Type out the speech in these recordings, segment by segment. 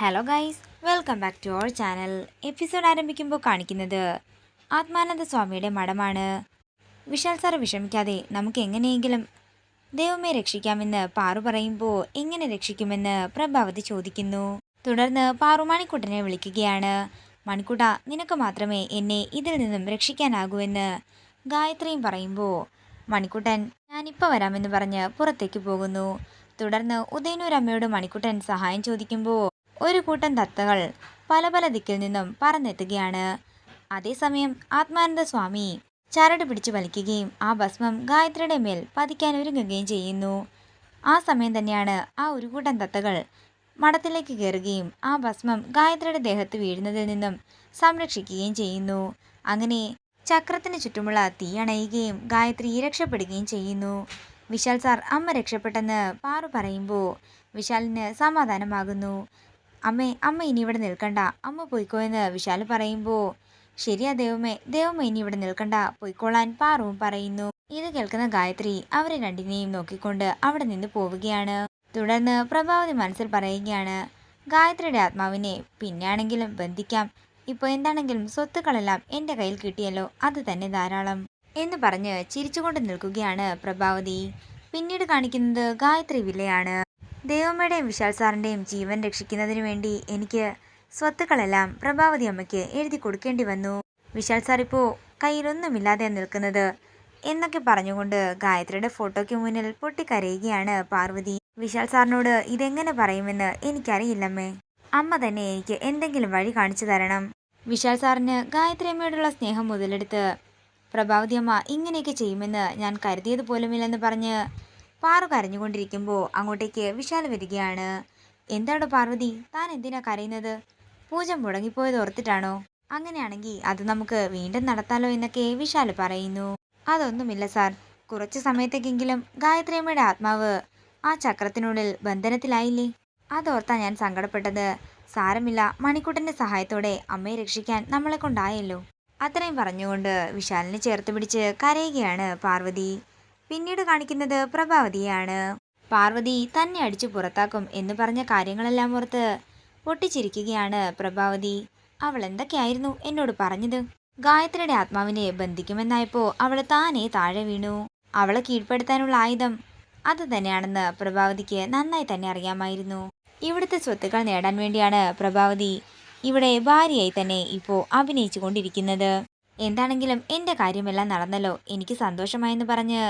Hello guys, welcome back to our channel. Episode ആരംഭിക്കുമ്പോൾ കാണിക്കുന്നത് ആത്മാനന്ദ സ്വാമിയുടെ മഠമാണ്. വിശാൽ സാറ് വിഷമിക്കാതെ നമുക്ക് എങ്ങനെയെങ്കിലും ദൈവമേ രക്ഷിക്കാമെന്ന് പാറു പറയുമ്പോൾ എങ്ങനെ രക്ഷിക്കുമെന്ന് പ്രഭാവതി ചോദിക്കുന്നു. തുടർന്ന് പാറു മണിക്കുട്ടനെ വിളിക്കുകയാണ്. മണിക്കുട്ട, നിനക്ക് മാത്രമേ എന്നെ ഇതിൽ നിന്നും രക്ഷിക്കാനാകൂവെന്ന് ഗായത്രിയും പറയുമ്പോൾ മണിക്കുട്ടൻ ഞാനിപ്പോൾ വരാമെന്ന് പറഞ്ഞ് പുറത്തേക്ക് പോകുന്നു. തുടർന്ന് ഉദയനൂർ അമ്മയോട് മണിക്കുട്ടൻ സഹായം ചോദിക്കുമ്പോൾ ഒരു കൂട്ടം തത്തകൾ പല പല ദിക്കിൽ നിന്നും പറന്നെത്തുകയാണ്. അതേസമയം ആത്മാനന്ദ സ്വാമി ചരട് പിടിച്ചു വലിക്കുകയും ആ ഭസ്മം ഗായത്രിയുടെ മേൽ പതിക്കാൻ ഒരുങ്ങുകയും ചെയ്യുന്നു. ആ സമയം തന്നെയാണ് ആ ഒരു കൂട്ടം തത്തകൾ മഠത്തിലേക്ക് കയറുകയും ആ ഭസ്മം ഗായത്രിയുടെ ദേഹത്ത് വീഴുന്നതിൽ നിന്നും സംരക്ഷിക്കുകയും ചെയ്യുന്നു. അങ്ങനെ ചക്രത്തിന് ചുറ്റുമുള്ള തീ അണയുകയും ഗായത്രി രക്ഷപ്പെടുകയും ചെയ്യുന്നു. വിശാൽ സാർ അമ്മ രക്ഷപ്പെട്ടെന്ന് പാറു പറയുമ്പോൾ വിശാലിന് സമാധാനമാകുന്നു. അമ്മ ഇനി ഇവിടെ നിൽക്കണ്ട, അമ്മ പോയിക്കോ എന്ന് വിശാൽ പറയുമ്പോൾ ശരിയാ ദൈവമേ ഇനി ഇവിടെ നിൽക്കണ്ട, പോയിക്കോളാൻ പാറുവും പറയുന്നു. ഇത് കേൾക്കുന്ന ഗായത്രി അവരെ രണ്ടിനെയും നോക്കിക്കൊണ്ട് അവിടെ നിന്ന് പോവുകയാണ്. തുടർന്ന് പ്രഭാവതി മനസ്സിൽ പറയുകയാണ്, ഗായത്രിയുടെ ആത്മാവിനെ പിന്നെയാണെങ്കിലും ബന്ധിക്കാം, ഇപ്പോൾ എന്താണെങ്കിലും സ്വത്തുക്കളെല്ലാം എൻ്റെ കയ്യിൽ കിട്ടിയല്ലോ, അത് തന്നെ ധാരാളം എന്ന് പറഞ്ഞ് ചിരിച്ചുകൊണ്ട് നിൽക്കുകയാണ് പ്രഭാവതി. പിന്നീട് കാണിക്കുന്നത് ഗായത്രി വില്ലയാണ്. ദൈവമ്മയുടെയും വിശാൽ സാറിൻ്റെയും ജീവൻ രക്ഷിക്കുന്നതിന് വേണ്ടി എനിക്ക് സ്വത്തുക്കളെല്ലാം പ്രഭാവതി അമ്മയ്ക്ക് എഴുതി കൊടുക്കേണ്ടി വന്നു. വിശാൽ സാർ ഇപ്പോൾ കയ്യിലൊന്നുമില്ലാതെ നിൽക്കുന്നത് എന്നൊക്കെ പറഞ്ഞുകൊണ്ട് ഗായത്രിയുടെ ഫോട്ടോയ്ക്ക് മുന്നിൽ പൊട്ടിക്കരയുകയാണ് പാർവതി. വിശാൽ സാറിനോട് ഇതെങ്ങനെ പറയുമെന്ന് എനിക്കറിയില്ലമ്മേ, അമ്മ തന്നെ എനിക്ക് എന്തെങ്കിലും വഴി കാണിച്ചു തരണം. വിശാൽ സാറിന് ഗായത്രി അമ്മയോടുള്ള സ്നേഹം മുതലെടുത്ത് പ്രഭാവതി അമ്മ ഇങ്ങനെയൊക്കെ ചെയ്യുമെന്ന് ഞാൻ കരുതിയത് പോലുമില്ലെന്ന് പറഞ്ഞ് പാറു കരഞ്ഞുകൊണ്ടിരിക്കുമ്പോൾ അങ്ങോട്ടേക്ക് വിശാൽ വരികയാണ്. എന്താണ് പാർവതി, താൻ എന്തിനാ കരയുന്നത്? പൂജ മുടങ്ങിപ്പോയത് ഓർത്തിട്ടാണോ? അങ്ങനെയാണെങ്കിൽ അത് നമുക്ക് വീണ്ടും നടത്താലോ എന്നൊക്കെ വിശാൽ പറയുന്നു. അതൊന്നുമില്ല സാർ, കുറച്ചു സമയത്തേക്കെങ്കിലും ഗായത്രിയമ്മയുടെ ആത്മാവ് ആ ചക്രത്തിനുള്ളിൽ ബന്ധനത്തിലായില്ലേ, അതോർത്താ ഞാൻ സങ്കടപ്പെട്ടത്. സാരമില്ല, മണിക്കുട്ടൻ്റെ സഹായത്തോടെ അമ്മയെ രക്ഷിക്കാൻ നമ്മളെ കൊണ്ടായല്ലോ. അത്രയും പറഞ്ഞുകൊണ്ട് വിശാലിനെ ചേർത്ത് പിടിച്ച് കരയുകയാണ് പാർവതി. പിന്നീട് കാണിക്കുന്നത് പ്രഭാവതിയാണ്. പാർവതി തന്നെ അടിച്ചു പുറത്താക്കും എന്ന് പറഞ്ഞ കാര്യങ്ങളെല്ലാം ഓർത്ത് പൊട്ടിച്ചിരിക്കുകയാണ് പ്രഭാവതി. അവൾ എന്തൊക്കെയായിരുന്നു എന്നോട് പറഞ്ഞത്? ഗായത്രിയുടെ ആത്മാവിനെ ബന്ധിക്കുമെന്നായപ്പോൾ അവൾ താനേ താഴെ വീണു. അവളെ കീഴ്പ്പെടുത്താനുള്ള ആയുധം അത് തന്നെയാണെന്ന് പ്രഭാവതിക്ക് നന്നായി തന്നെ അറിയാമായിരുന്നു. ഇവിടുത്തെ സ്വത്തുക്കൾ നേടാൻ വേണ്ടിയാണ് പ്രഭാവതി ഇവിടെ ഭാര്യയായി തന്നെ ഇപ്പോൾ അഭിനയിച്ചു കൊണ്ടിരിക്കുന്നത്. എന്താണെങ്കിലും എൻ്റെ കാര്യമെല്ലാം നടന്നല്ലോ, എനിക്ക് സന്തോഷമായെന്ന് പറഞ്ഞ്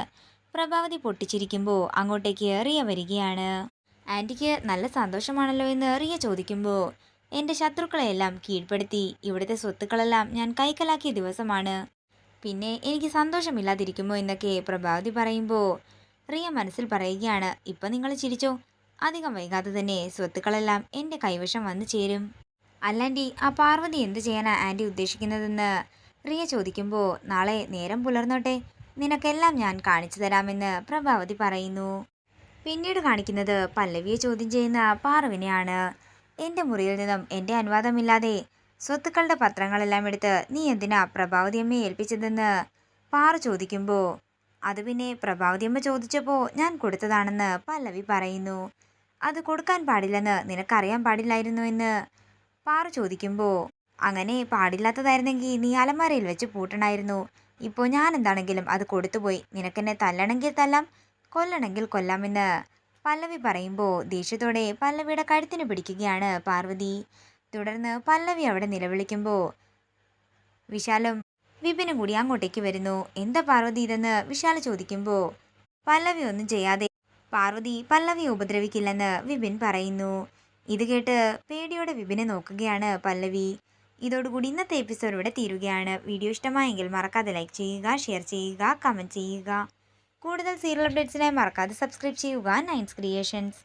പ്രഭാവതി പൊട്ടിച്ചിരിക്കുമ്പോൾ അങ്ങോട്ടേക്ക് റിയ വരികയാണ്. ആൻറ്റിക്ക് നല്ല സന്തോഷമാണല്ലോ എന്ന് റിയ ചോദിക്കുമ്പോൾ എൻ്റെ ശത്രുക്കളെയെല്ലാം കീഴ്പ്പെടുത്തി ഇവിടുത്തെ സ്വത്തുക്കളെല്ലാം ഞാൻ കൈക്കലാക്കിയ ദിവസമാണ്, പിന്നെ എനിക്ക് സന്തോഷമില്ലാതിരിക്കുമോ എന്നൊക്കെ പ്രഭാവതി പറയുമ്പോൾ റിയ മനസ്സിൽ പറയുകയാണ്, ഇപ്പം നിങ്ങൾ ചിരിച്ചോ, അധികം വൈകാതെ തന്നെ സ്വത്തുക്കളെല്ലാം എൻ്റെ കൈവശം വന്നു ചേരും. അല്ലാൻറ്റി, ആ പാർവതി എന്ത് ചെയ്യാനാ ആൻറ്റി ഉദ്ദേശിക്കുന്നതെന്ന് റിയ ചോദിക്കുമ്പോൾ നാളെ നേരം പുലർന്നോട്ടെ, നിനക്കെല്ലാം ഞാൻ കാണിച്ചു തരാമെന്ന് പ്രഭാവതി പറയുന്നു. പിന്നീട് കാണിക്കുന്നത് പല്ലവിയെ ചോദ്യം ചെയ്യുന്ന പാറുവിനെയാണ്. എൻ്റെ മുറിയിൽ നിന്നും എൻ്റെ അനുവാദമില്ലാതെ സ്വത്തുക്കളുടെ പത്രങ്ങളെല്ലാം എടുത്ത് നീ എന്തിനാ പ്രഭാവതി അമ്മയെ ഏൽപ്പിച്ചതെന്ന് പാറു ചോദിക്കുമ്പോൾ അത് പിന്നെ പ്രഭാവതി അമ്മ ചോദിച്ചപ്പോൾ ഞാൻ കൊടുത്തതാണെന്ന് പല്ലവി പറയുന്നു. അത് കൊടുക്കാൻ പാടില്ലെന്ന് നിനക്കറിയാൻ പാടില്ലായിരുന്നു എന്ന് പാറു ചോദിക്കുമ്പോൾ അങ്ങനെ പാടില്ലാത്തതായിരുന്നെങ്കിൽ നീ അലമാരയിൽ വെച്ച് പൂട്ടണമായിരുന്നു. ഇപ്പോൾ ഞാൻ എന്താണെങ്കിലും അത് കൊടുത്തുപോയി, നിനക്കെന്നെ തല്ലണമെങ്കിൽ തല്ലാം, കൊല്ലണമെങ്കിൽ കൊല്ലാമെന്ന് പല്ലവി പറയുമ്പോൾ ദേഷ്യത്തോടെ പല്ലവിയുടെ കഴുത്തിന് പിടിക്കുകയാണ് പാർവതി. തുടർന്ന് പല്ലവി അവിടെ നിലവിളിക്കുമ്പോൾ വിശാലും വിപിനും കൂടി അങ്ങോട്ടേക്ക് വരുന്നു. എന്താ പാർവതി ഇതെന്ന് വിശാൽ ചോദിക്കുമ്പോൾ പല്ലവി ഒന്നും ചെയ്യാതെ പാർവതി പല്ലവിയെ ഉപദ്രവിക്കില്ലെന്ന് വിപിൻ പറയുന്നു. ഇത് കേട്ട് പേടിയോടെ വിപിനെ നോക്കുകയാണ് പല്ലവി. ഇതോടുകൂടി ഇന്നത്തെ എപ്പിസോഡ് ഇവിടെ തീരുകയാണ്. വീഡിയോ ഇഷ്ടമായെങ്കിൽ മറക്കാതെ ലൈക്ക് ചെയ്യുക, ഷെയർ ചെയ്യുക, കമൻറ്റ് ചെയ്യുക. കൂടുതൽ സീരിയൽ അപ്ഡേറ്റ്സിനായി മറക്കാതെ സബ്സ്ക്രൈബ് ചെയ്യുക നയൻസ് ക്രിയേഷൻസ്.